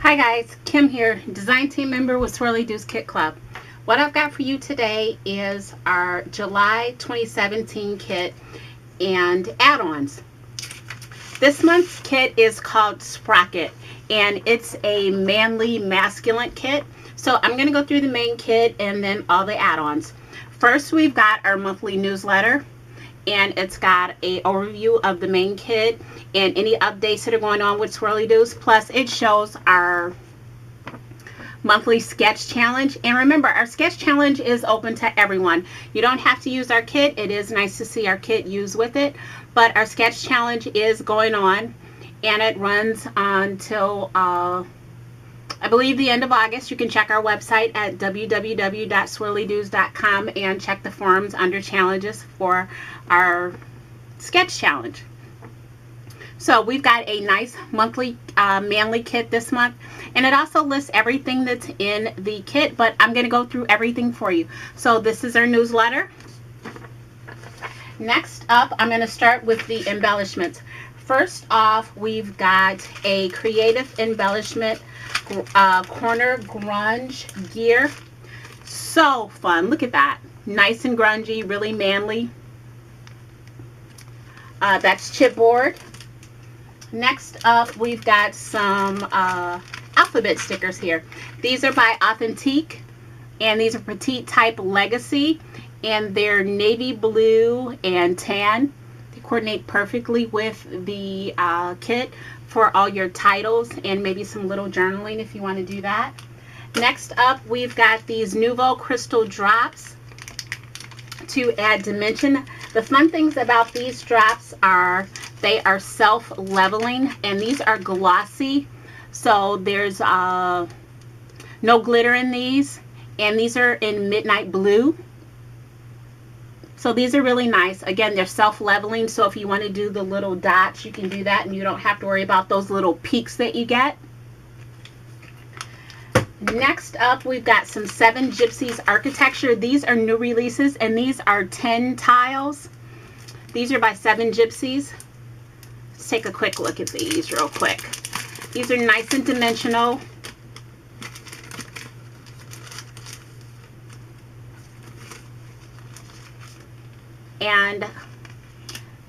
Hi guys, Kim here, design team member with Swirly Deuce Kit Club. What I've got for you today is our July 2017 kit and add-ons. This month's kit is called Sprocket and it's a manly masculine kit. So I'm going to go through the main kit and then all the add-ons. First, we've got our monthly newsletter, and it's got a overview of the main kit and any updates that are going on with Swirly Deuce. Plus it shows our monthly sketch challenge. And remember, our sketch challenge is open to everyone. You don't have to use our kit. It is nice to see our kit used with it, but our sketch challenge is going on and it runs until I believe the end of August. You can check our website at www.swirlydews.com and check the forums under challenges for our sketch challenge. So we've got a nice monthly manly kit this month, and it also lists everything that's in the kit, but I'm going to go through everything for you. So this is our newsletter. Next up, I'm going to start with the embellishments. First off, we've got a creative embellishment corner grunge gear. So fun. Look at that. Nice and grungy, really manly. That's chipboard. Next up, we've got some alphabet stickers here. These are by Authentique, and these are Petite Type Legacy, and they're navy blue and tan. They coordinate perfectly with the kit for all your titles and maybe some little journaling if you want to do that. Next up, we've got these Nouveau Crystal drops to add dimension. The fun things about these drops are they are self-leveling, and these are glossy, so there's no glitter in these, and these are in midnight blue. So these are really nice. Again, they're self-leveling, so if you want to do the little dots, you can do that, and you don't have to worry about those little peaks that you get. Next up, we've got some 7 Gypsies architecture. These are new releases, and these are 10 tiles. These are by 7 Gypsies. Let's take a quick look at these real quick. These are nice and dimensional. And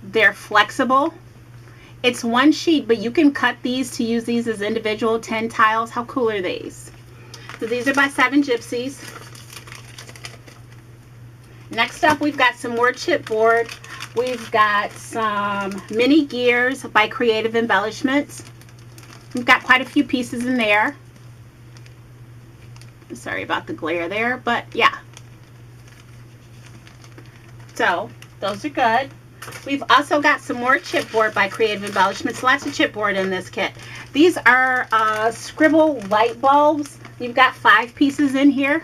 they're flexible. It's one sheet, but you can cut these to use these as individual 10 tiles. How cool are these? So these are by 7 Gypsies. Next up, we've got some more chipboard. We've got some mini gears by Creative Embellishments. We've got quite a few pieces in there. Sorry about the glare there, but yeah. So those are good. We've also got some more chipboard by Creative Embellishments. Lots of chipboard in this kit. These are scribble light bulbs. You've got 5 pieces in here.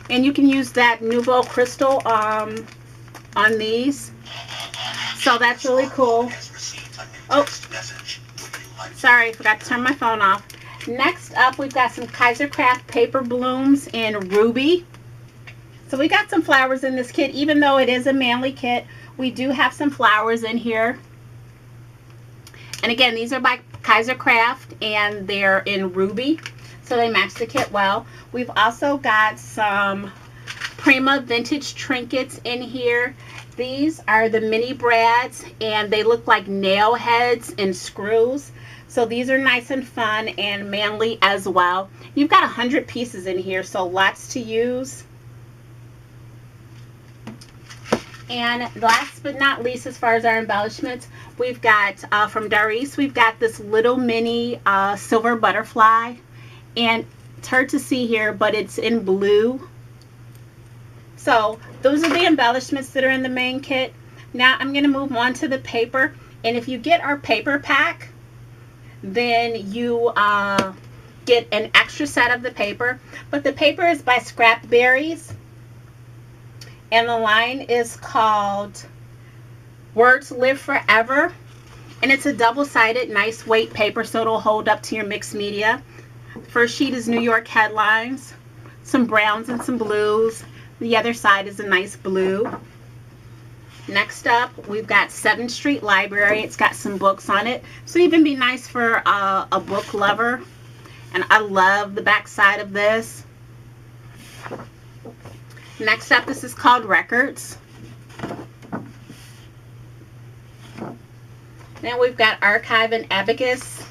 And you can use that Nouveau Crystal on these. So that's really cool. Oh, sorry, forgot to turn my phone off. Next up, we've got some Kaiser Craft paper blooms in ruby. So we got some flowers in this kit. Even though it is a manly kit, we do have some flowers in here. And again, these are by Kaiser Craft, and they're in ruby, so they match the kit well. We've also got some Prima vintage trinkets in here. These are the mini brads, and they look like nail heads and screws. So these are nice and fun and manly as well. You've got 100 pieces in here, so lots to use. And last but not least, as far as our embellishments, we've got from Darice, we've got this little mini silver butterfly, and it's hard to see here, but it's in blue. So those are the embellishments that are in the main kit. Now I'm going to move on to the paper, and if you get our paper pack, then you get an extra set of the paper, but the paper is by Scrap Berries. And the line is called Words Live Forever. And it's a double-sided, nice weight paper, so it'll hold up to your mixed media. First sheet is New York headlines, some browns and some blues. The other side is a nice blue. Next up, we've got 7th Street Library. It's got some books on it, so even be nice for a book lover. And I love the back side of this. Next up, this is called Records. Then we've got Archive and Abacus.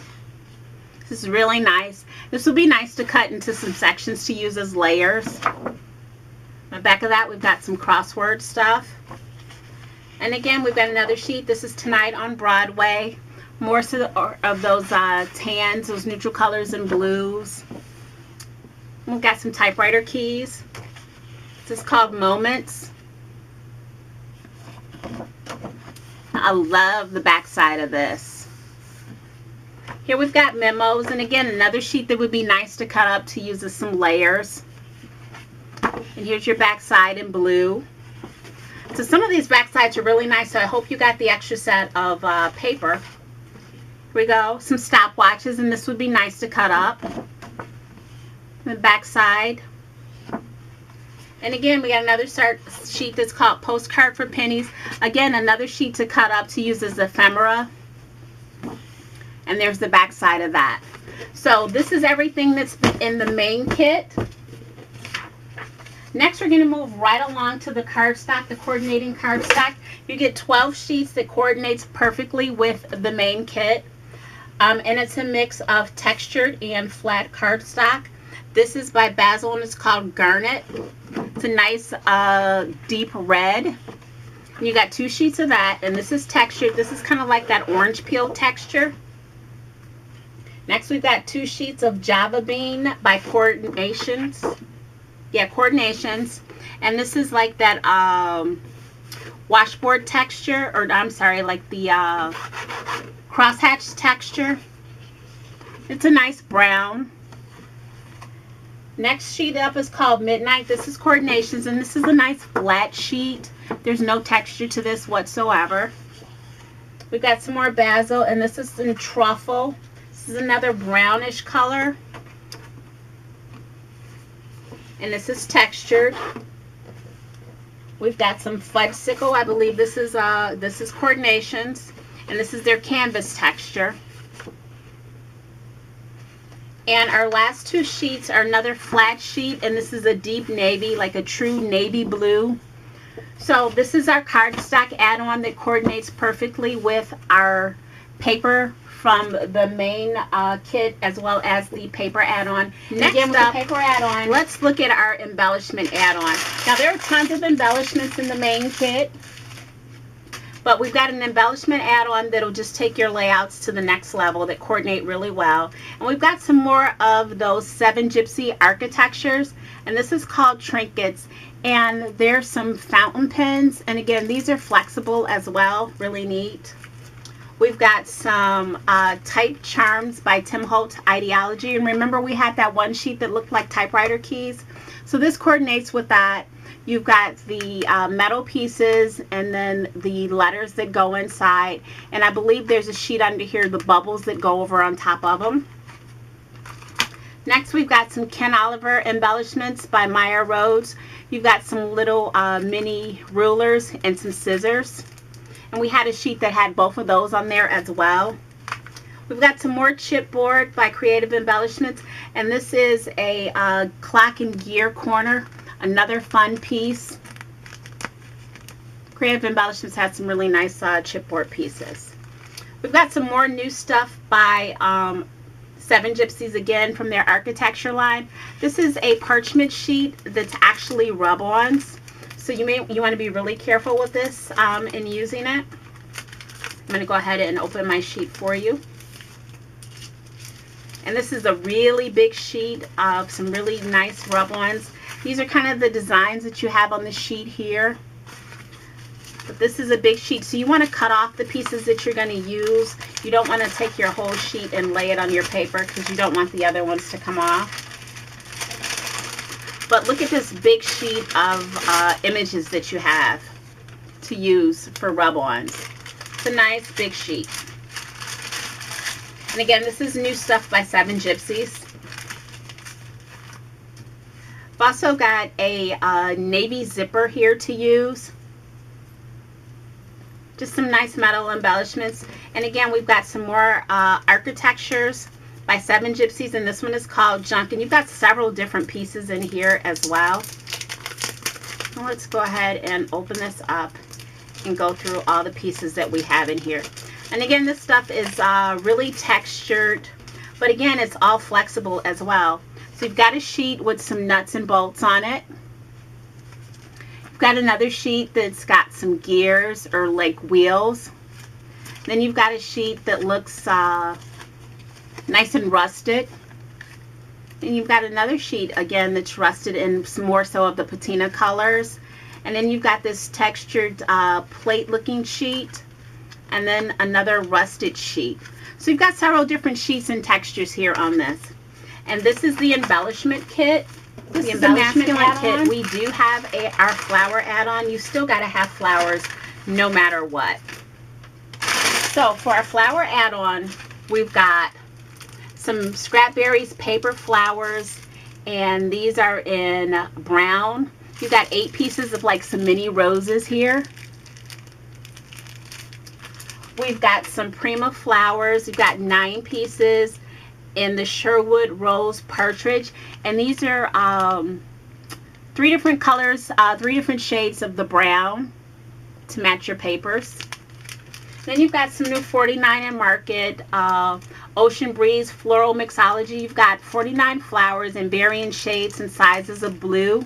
This is really nice. This will be nice to cut into some sections to use as layers. On the back of that, we've got some crossword stuff. And again, we've got another sheet. This is Tonight on Broadway. More of those tans, those neutral colors and blues. We've got some typewriter keys. This is called Moments. I love the back side of this. Here we've got memos, and again, another sheet that would be nice to cut up to use as some layers. And here's your back side in blue. So some of these back sides are really nice, so I hope you got the extra set of paper. Here we go, some stopwatches, and this would be nice to cut up. The back side. And again, we got another sheet that's called Postcard for Pennies. Again, another sheet to cut up to use as ephemera. And there's the back side of that. So this is everything that's in the main kit. Next, we're going to move right along to the cardstock, the coordinating cardstock. You get 12 sheets that coordinates perfectly with the main kit. And it's a mix of textured and flat cardstock. This is by Basil, and it's called Garnet. It's a nice deep red. And you got 2 sheets of that, and this is textured. This is kind of like that orange peel texture. Next, we've got 2 sheets of Java Bean by Coordinations. Yeah, Coordinations. And this is like that washboard texture, or I'm sorry, like the crosshatch texture. It's a nice brown. Next sheet up is called Midnight. This is Coordinations, and this is a nice flat sheet. There's no texture to this whatsoever. We've got some more Basil, and this is in Truffle. This is another brownish color. And this is textured. We've got some Fudgesicle. I believe this is Coordinations, and this is their canvas texture. And our last 2 sheets are another flat sheet, and this is a deep navy, like a true navy blue. So this is our cardstock add-on that coordinates perfectly with our paper from the main kit, as well as the paper add-on. Next up, with the paper add-on, let's look at our embellishment add-on. Now, there are tons of embellishments in the main kit, but we've got an embellishment add-on that'll just take your layouts to the next level, that coordinate really well. And we've got some more of those 7 Gypsy architectures, and this is called Trinkets. And there's some fountain pens, and again, these are flexible as well, really neat. We've got some type charms by Tim Holtz Ideology, and remember we had that one sheet that looked like typewriter keys, so this coordinates with that. You've got the metal pieces, and then the letters that go inside, and I believe there's a sheet under here, the bubbles that go over on top of them. Next, we've got some Ken Oliver embellishments by Maya Rhodes. You've got some little mini rulers and some scissors. And we had a sheet that had both of those on there as well. We've got some more chipboard by Creative Embellishments. And this is a clock and gear corner. Another fun piece. Creative Embellishments had some really nice chipboard pieces. We've got some more new stuff by 7 Gypsies, again, from their architecture line. This is a parchment sheet that's actually rub-ons. So you want to be really careful with this in using it. I'm going to go ahead and open my sheet for you. And this is a really big sheet of some really nice rub-ons. These are kind of the designs that you have on the sheet here. But this is a big sheet, so you want to cut off the pieces that you're going to use. You don't want to take your whole sheet and lay it on your paper, because you don't want the other ones to come off. But look at this big sheet of images that you have to use for rub-ons. It's a nice big sheet. And again, this is new stuff by 7 Gypsies. I've also got a navy zipper here to use. Just some nice metal embellishments. And again, we've got some more architectures by 7 Gypsies, and this one is called Junk. And you've got several different pieces in here as well. Well, let's go ahead and open this up and go through all the pieces that we have in here. And again, this stuff is really textured, but again, it's all flexible as well. So you've got a sheet with some nuts and bolts on it. You've got another sheet that's got some gears or like wheels. Then you've got a sheet that looks nice and rusted. And you've got another sheet again that's rusted in some more so of the patina colors. And then you've got this textured plate looking sheet, and then another rusted sheet. So you've got several different sheets and textures here on this. And this is the embellishment kit. This is the embellishment kit. We do have our flower add-on. You still got to have flowers no matter what. So for our flower add-on, we've got some Scrap Berries paper flowers, and these are in brown. You've got 8 pieces of like some mini roses here. We've got some Prima flowers. We've got 9 pieces in the Sherwood Rose Partridge, and these are 3 different colors, 3 different shades of the brown to match your papers. Then you've got some new 49 in Market, Ocean Breeze Floral Mixology. You've got 49 flowers in varying shades and sizes of blue.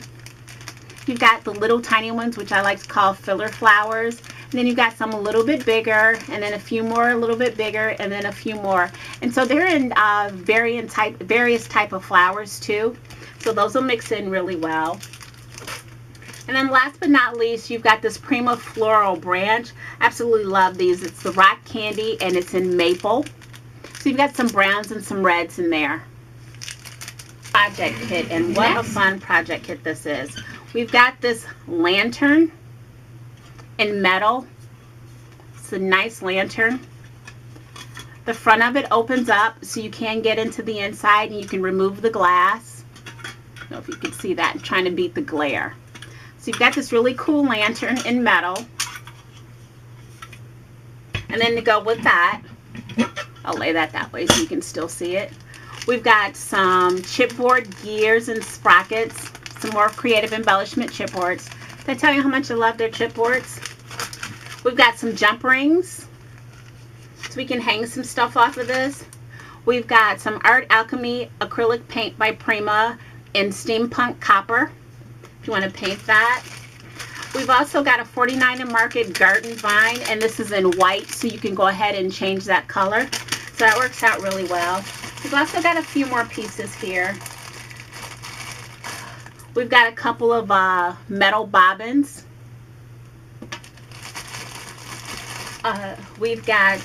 You've got the little tiny ones, which I like to call filler flowers. And then you've got some a little bit bigger, and then a few more a little bit bigger, and then a few more. And so they're in various type of flowers too. So those will mix in really well. And then last but not least, you've got this Prima Floral Branch. Absolutely love these. It's the Rock Candy, and it's in maple. So you've got some browns and some reds in there. Project kit, and what a fun project kit this is. We've got this lantern in metal. It's a nice lantern. The front of it opens up so you can get into the inside, and you can remove the glass. I don't know if you can see that. I'm trying to beat the glare. So you've got this really cool lantern in metal. And then to go with that, I'll lay that way so you can still see it. We've got some chipboard gears and sprockets, some more creative embellishment chipboards. Did I tell you how much I love their chipboards? We've got some jump rings, so we can hang some stuff off of this. We've got some Art Alchemy acrylic paint by Prima in steampunk copper, if you want to paint that. We've also got a 49 in Market garden vine, and this is in white, so you can go ahead and change that color. So that works out really well. We've also got a few more pieces here. We've got a couple of metal bobbins. We've got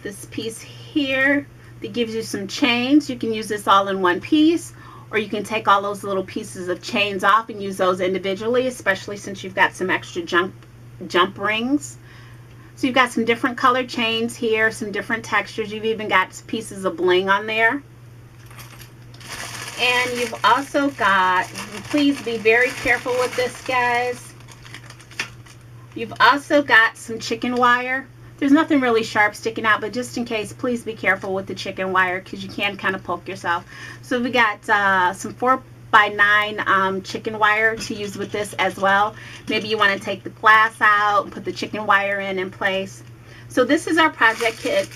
this piece here that gives you some chains. You can use this all in one piece, or you can take all those little pieces of chains off and use those individually, especially since you've got some extra jump rings. So you've got some different color chains here, some different textures. You've even got pieces of bling on there. And you've also got, please be very careful with this, guys. You've also got some chicken wire. There's nothing really sharp sticking out, but just in case, please be careful with the chicken wire because you can kind of poke yourself. So we got some 4x9 chicken wire to use with this as well. Maybe you want to take the glass out, put the chicken wire in place. So this is our project kit.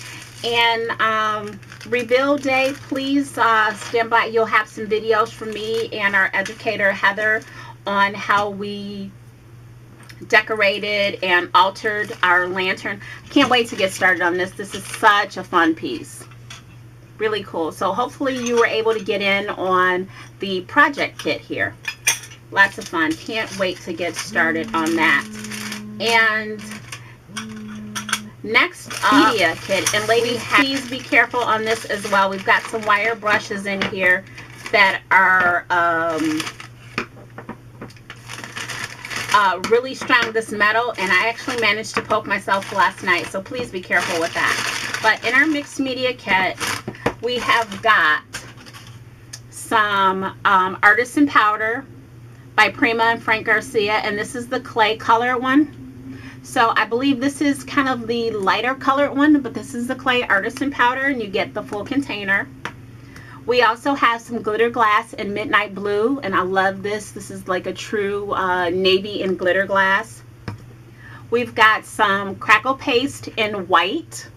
And reveal day, please stand by. You'll have some videos from me and our educator Heather on how we decorated and altered our lantern. I can't wait to get started on this. This is such a fun piece. Really cool. So hopefully you were able to get in on the project kit here. Lots of fun. Can't wait to get started on that. And next media kit, and ladies, please be careful on this as well. We've got some wire brushes in here that are really strong, this metal, and I actually managed to poke myself last night, so please be careful with that. But in our mixed media kit, we have got some Artisan Powder by Prima and Frank Garcia, and this is the clay color one. So I believe this is kind of the lighter colored one, but this is the clay artisan powder, and you get the full container. We also have some glitter glass in midnight blue, and I love this. This is like a true navy and glitter glass. We've got some crackle paste in white.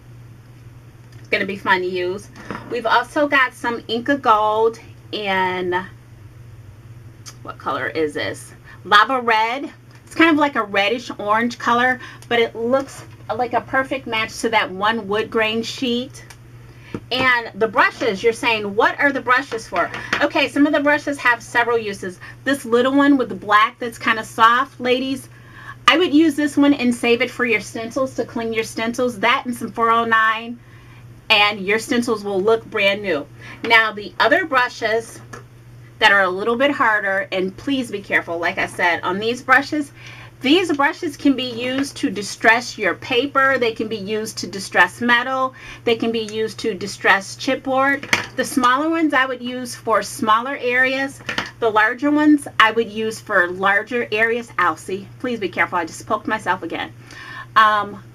It's going to be fun to use. We've also got some Inca Gold in, what color is this? Lava Red. It's kind of like a reddish orange color, but it looks like a perfect match to that one wood grain sheet. And the brushes, you're saying, what are the brushes for? Okay, some of the brushes have several uses. This little one with the black that's kind of soft, ladies, I would use this one and save it for your stencils, to clean your stencils. That and some 409, and your stencils will look brand new. Now, the other brushes that are a little bit harder, and please be careful, like I said, on these brushes can be used to distress your paper. They can be used to distress metal. They can be used to distress chipboard. The smaller ones I would use for smaller areas. The larger ones I would use for larger areas. Ow, see, please be careful. I just poked myself again.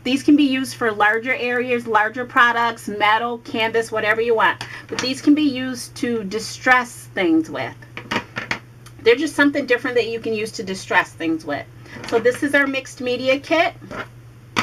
These can be used for larger areas, larger products, metal, canvas, whatever you want. But these can be used to distress things with. They're just something different that you can use to distress things with. So this is our mixed media kit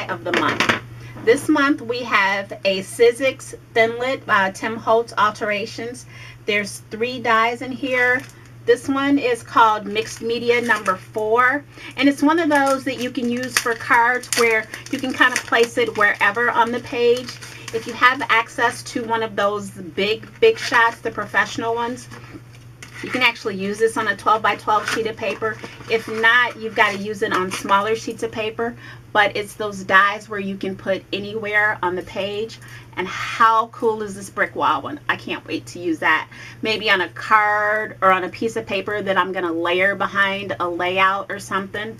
of the month. This month we have a Sizzix Thinlit by Tim Holtz Alterations. There's 3 dies in here. This one is called Mixed Media number 4, and it's one of those that you can use for cards where you can kind of place it wherever on the page. If you have access to one of those big shots, the professional ones, you can actually use this on a 12 by 12 sheet of paper. If not, you've got to use it on smaller sheets of paper, but it's those dies where you can put anywhere on the page. And how cool is this brick wall one? I can't wait to use that. Maybe on a card or on a piece of paper that I'm going to layer behind a layout or something.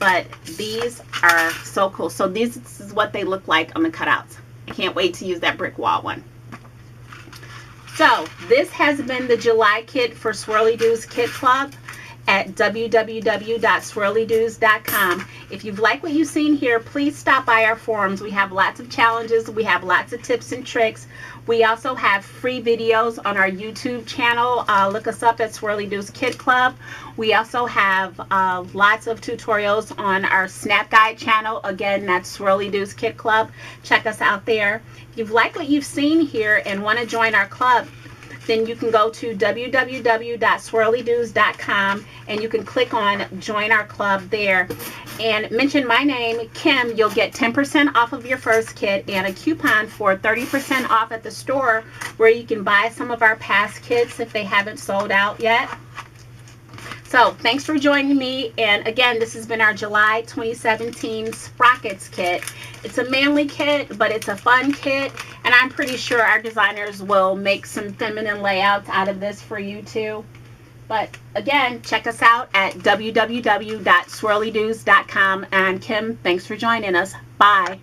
But these are so cool. So this is what they look like on the cutouts. I can't wait to use that brick wall one. So this has been the July kit for Swirly Doos Kit Club at www.swirlydoos.com. If you've liked what you've seen here, please stop by our forums. We have lots of challenges. We have lots of tips and tricks. We also have free videos on our YouTube channel. Look us up at Swirly Doos Kit Club. We also have lots of tutorials on our Snap Guide channel. Again, that's Swirly Doos Kit Club. Check us out there. If you've liked what you've seen here and want to join our club, then you can go to www.swirlydoos.com and you can click on join our club there and mention my name, Kim. You'll get 10% off of your first kit and a coupon for 30% off at the store, where you can buy some of our past kits if they haven't sold out yet. So thanks for joining me, and again, this has been our July 2017 Sprockets kit. It's a manly kit, but it's a fun kit, and I'm pretty sure our designers will make some feminine layouts out of this for you too. But again, check us out at www.swirlydoos.com, and Kim, thanks for joining us. Bye.